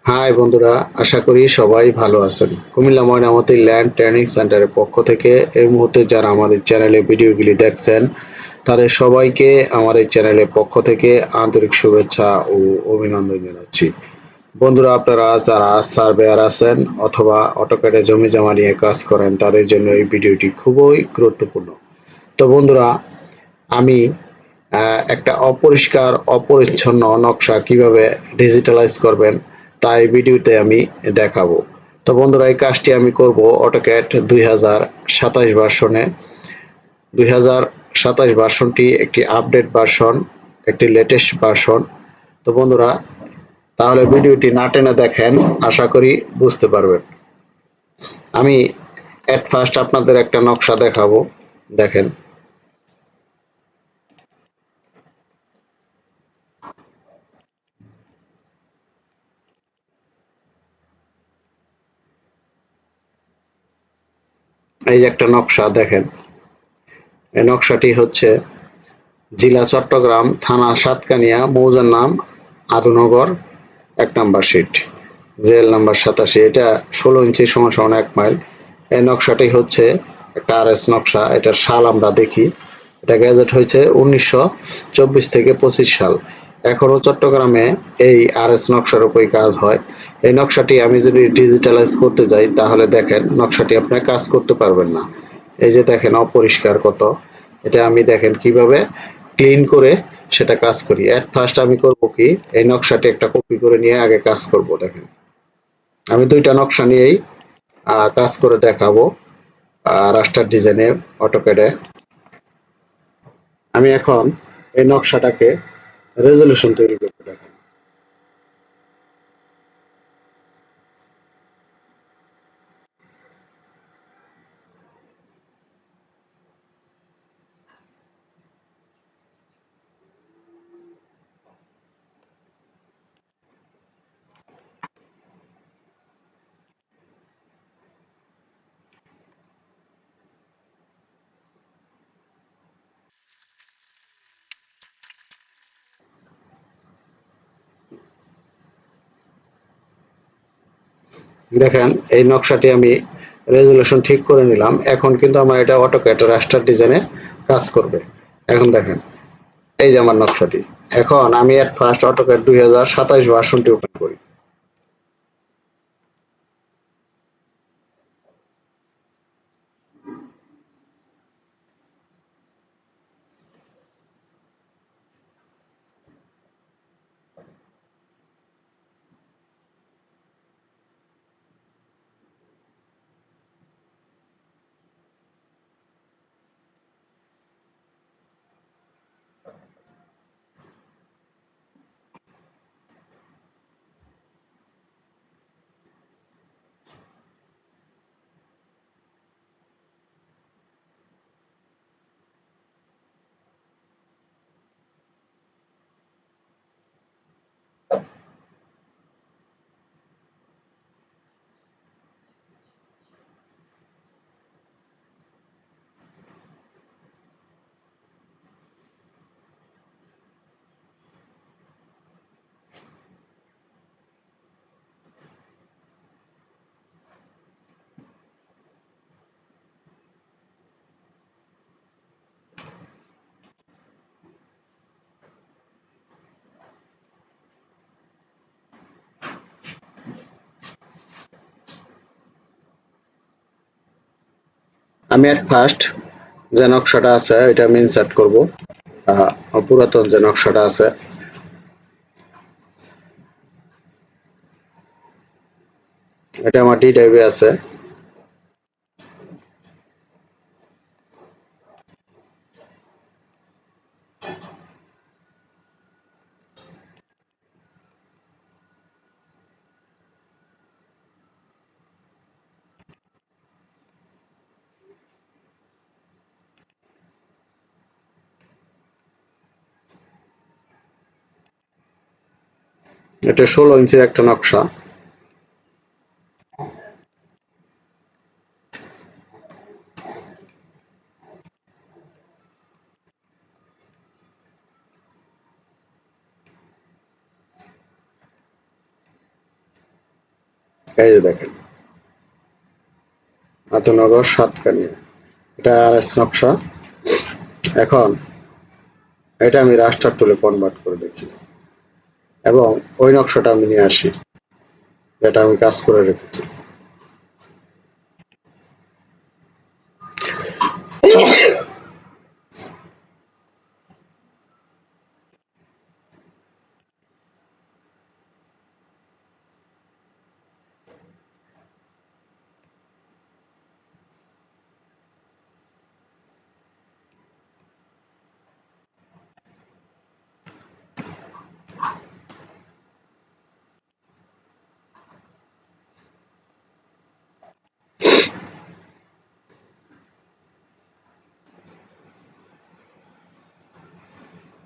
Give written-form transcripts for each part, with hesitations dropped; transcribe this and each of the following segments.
High বন্ধুরা, আশা করি সবাই ভালো আছেন। কুমিল্লা ময়নামতি ল্যান্ড ট্রেনিং সেন্টারের পক্ষ থেকে এই মুহূর্তে যারা আমাদের চ্যানেলে ভিডিওগুলি দেখছেন তাদের সবাইকে আমার এই চ্যানেলের পক্ষ থেকে আন্তরিক শুভেচ্ছা ও অভিনন্দন জানাচ্ছি। বন্ধুরা, আপনারা যারা সার্ভেয়ার আছেন অথবা অটোক্যাডে জমি জমা নিয়ে কাজ করেন তাদের জন্য এই ভিডিওটি খুবই গুরুত্বপূর্ণ। তো বন্ধুরা, আমি একটা অপরিষ্কার অপরিচ্ছন্ন নকশা কিভাবে ডিজিটালাইজ করবেন তাই ভিডিওতে আমি দেখাবো। তো বন্ধুরা, এই কাজটি আমি করব অটোক্যাড 2027 ভার্সনে। 2027 ভার্সনটি একটি আপডেট ভার্সন, একটি লেটেস্ট ভার্সন। তো বন্ধুরা, তাহলে ভিডিওটি না টেনে দেখেন, আশা করি বুঝতে পারবেন। আমি এট ফার্স্ট আপনাদের একটা নকশা দেখাবো, দেখেন। এই যে একটা নকশা দেখেন, এই নকশাটি হচ্ছে জেলা চট্টগ্রাম, থানা সাতকানিয়া, মৌজার নাম আদুনগর, 1 নম্বর সিট, জেল নাম্বার 87। এটা 16 ইঞ্চি সমান সমান 1 মাইল। এই নকশাটি হচ্ছে একটা RS নকশা। এটার সাল আমরা দেখি, এটা গ্যাজেট হয়েছে 1924 থেকে 25 সাল। এখনো চট্টগ্রামে এই RS নকশার উপরই কাজ হয়। এই নকশাটি আমি যদি ডিজিটালাইজ করতে যাই তাহলে দেখেন নকশাটি আপনি কাজ করতে পারবেন না। এই যে দেখেন অপরিষ্কার কত। এটা আমি দেখেন কিভাবে ক্লিন করে সেটা কাজ করি। এট ফার্স্ট আমি করব কি, এই নকশাটি একটা কপি করে নিয়ে আগে কাজ করব। দেখেন, আমি 2টা নকশা নিয়েই কাজ করে দেখাবো রাস্টার ডিজাইনে অটোক্যাডে। আমি এখন এই নকশাটাকে রেজলিউশন তৈরি করতে দেখেন। দেখেন, এই নকশাটি আমি রেজলিউশন ঠিক করে নিলাম। এখন কিন্তু আমার এটা অটোক্যাড রাস্টার ডিজাইনে কাজ করবে। এখন দেখেন, এই যে আমার নকশাটি। এখন আমি এট ফার্স্ট অটোক্যাড 2027 ভার্সনটি ওপেন করি। আমি এট ফার্স্ট যে নকশাটা আছে এটা আমি ইনসার্ট করব। পুরাতন যে নকশাটা আছে এটা আমার ডি ড্রাইভে আছে। এটা 16 ইঞ্চির একটা নকশা। এই যে দেখেন আতনগর সাতকানিয়া, এটা আরএস নকশা। এখন এটা আমি রাস্টার টুলে কনভার্ট করে দেখি এবং ওই নকশাটা আমি নিয়ে আসি, যেটা আমি কাজ করে রেখেছি।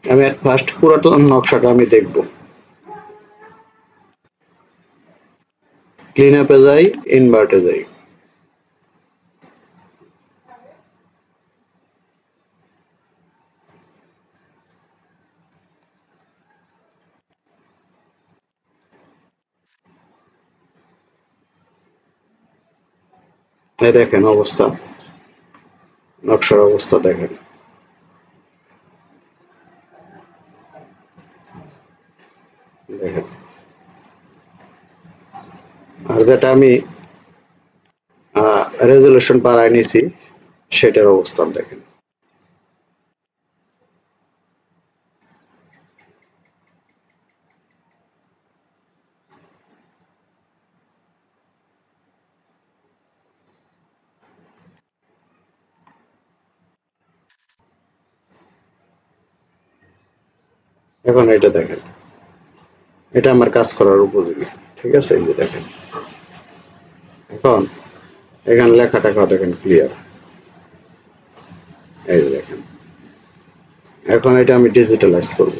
আমি at ফার্স্ট পুরাতন নকশাটা আমি দেখব। ক্লিন আপে যাই, ইনভার্টে যাই। এই দেখেন অবস্থা, নকশার অবস্থা দেখেন। দেখেন আর যেটা আমি রেজলিউশন বাড়ায় নিছি সেটার অবস্থান দেখেন। এখন এটা দেখেন, এটা আমার কাজ করার উপযোগী। ঠিক আছে, এই যে দেখেন। এখন এখানে লেখাটাকে দেখেন ক্লিয়ার। এই যে দেখেন, এখন এটা আমি ডিজিটালাইজ করব।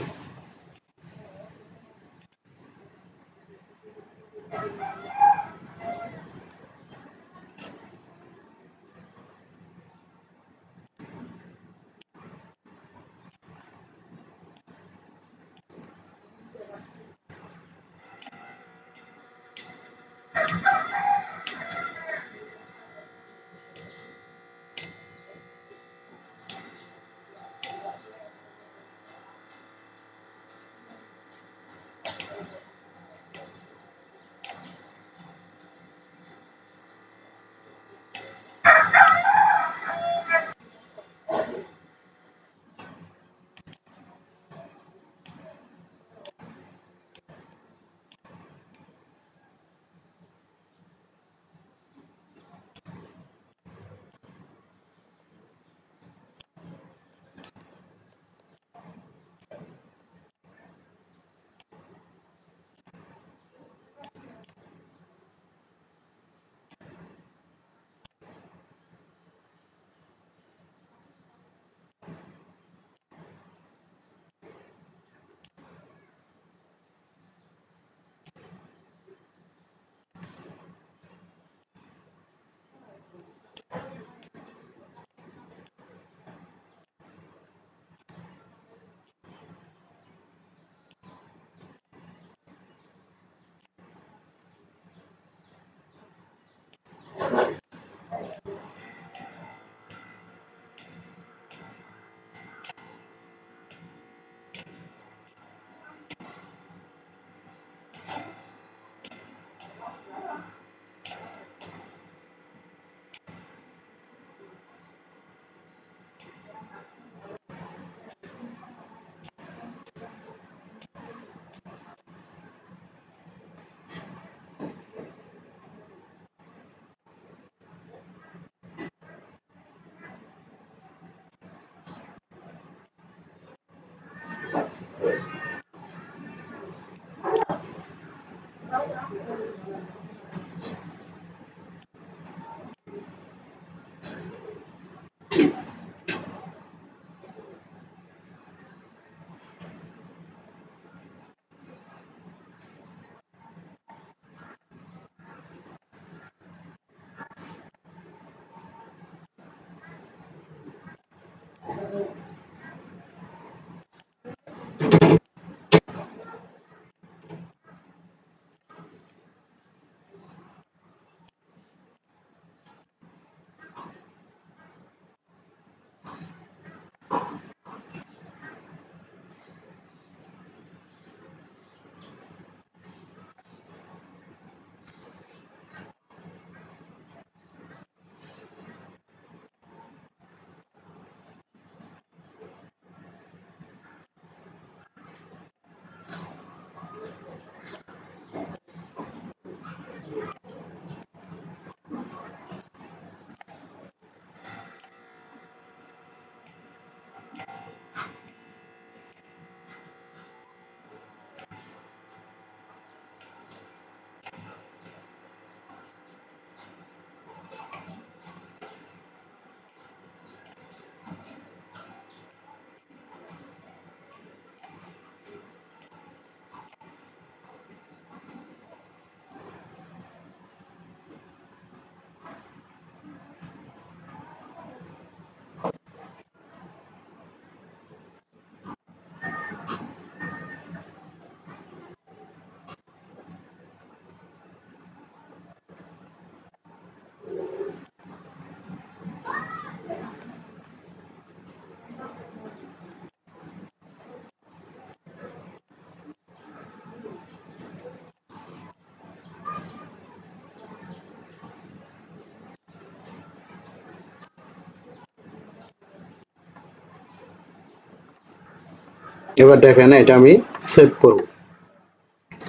এবার দেখেন এটা আমি সেভ করব।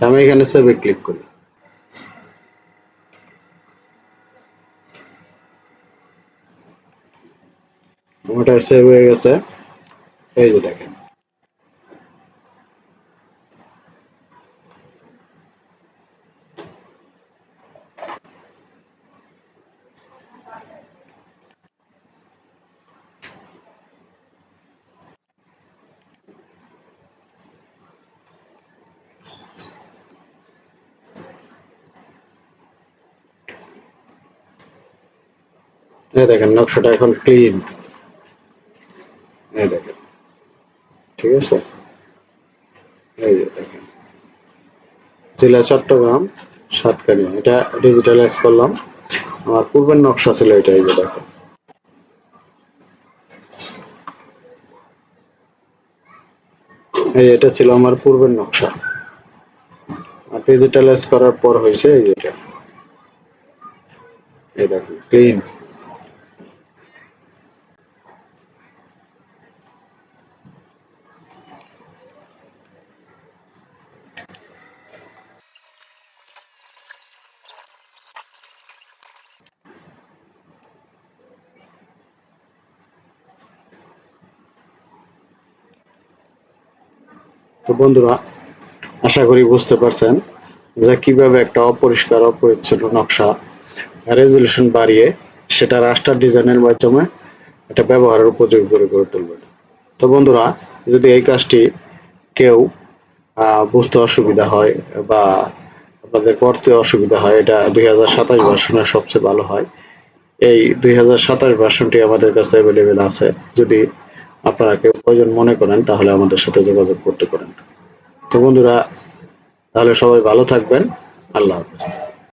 আমি এখানে সেভে ক্লিক করি। ওটা সেভ হয়ে গেছে। এই যে দেখেন। এই দেখেন নকশাটা এখন ক্লিন। এই দেখেন, ঠিক আছে। এই যে দেখেন, জেলা চট্টগ্রাম, সাতকানিয়া। এটা ডিজিটালাইজ করলাম। আমার পূর্বের নকশা ছিল এটা। এই যে দেখেন, এই এটা ছিল আমার পূর্বের নকশা। আর ডিজিটালাইজ করার পর হয়েছে এই এটা। এই দেখেন ক্লিন। তো বন্ধুরা, আশা করি বুঝতে পারছেন যে কিভাবে একটা অপরিষ্কার অপরিচ্ছন্ন নকশা রেজলিউশন বাড়িয়ে সেটা রাস্টার ডিজাইনের মাধ্যমে এটা ব্যবহারের উপযোগী করে গড়ে তুলবেন। তো বন্ধুরা, যদি এই কাজটি কেউ বুঝতে অসুবিধা হয় বা আপনাদের করতে অসুবিধা হয়, এটা 2027 ভার্সনের সবচেয়ে ভালো হয়। এই 2027 ভার্সনটি আমাদের কাছে অ্যাভেলেবেল আছে। যদি আপনারা কেউ প্রয়োজন মনে করেন তাহলে আমাদের সাথে যোগাযোগ করতে পারেন। তো বন্ধুরা, তাহলে সবাই ভালো থাকবেন। আল্লাহ হাফেজ।